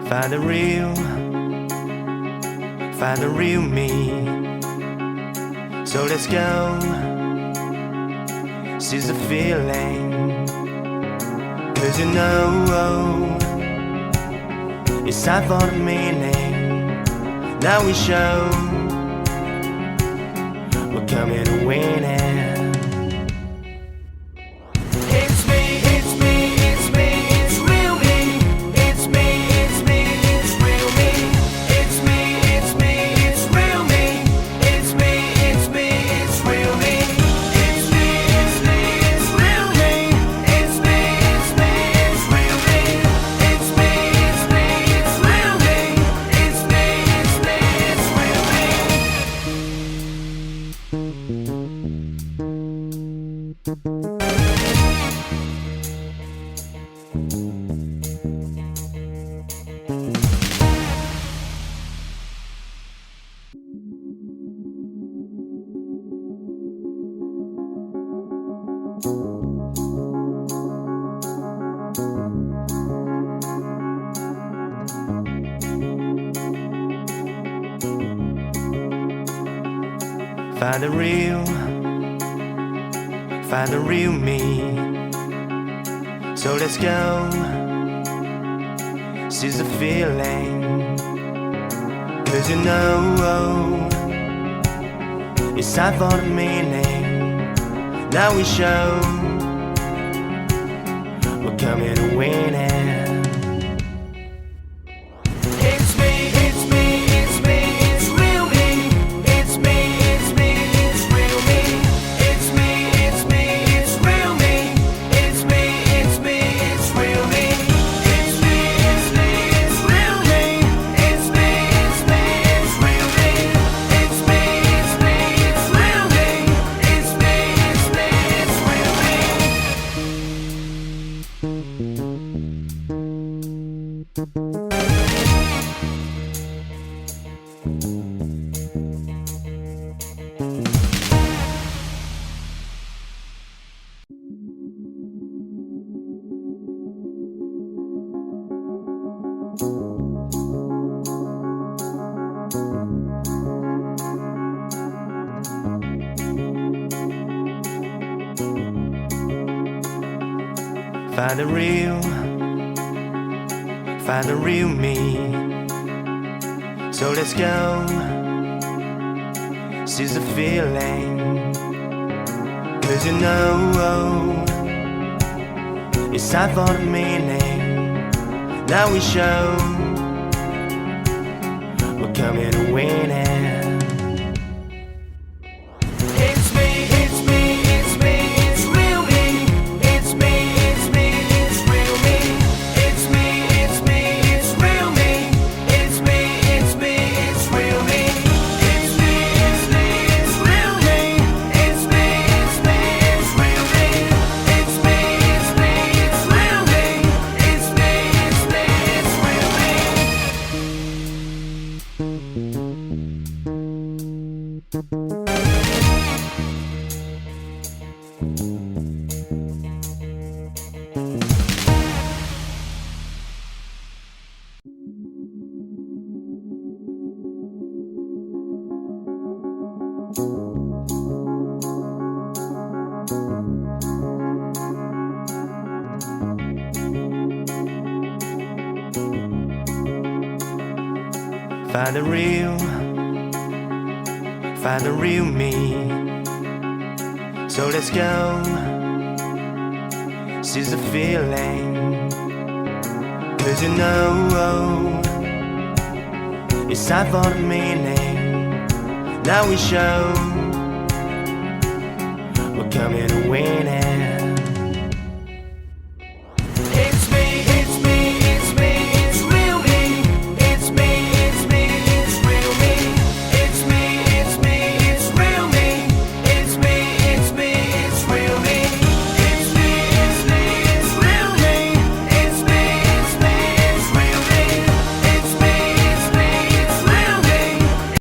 Find the real me. So let's go, seize the feeling. 'Cause you know it's time for the meaning. Now we show we're coming to win it. Find the real me. So let's go, seize the feeling. 'Cause you know it's time for the meaning. Now we show we're coming to win it. Find the real me. So let's go, seize the feeling. 'Cause you know it's time for the meaning. Now we show we're coming to win it. Find the real me. So let's go, seize the feeling. 'Cause you know it's time for the meaning. Now we show we're coming to win it.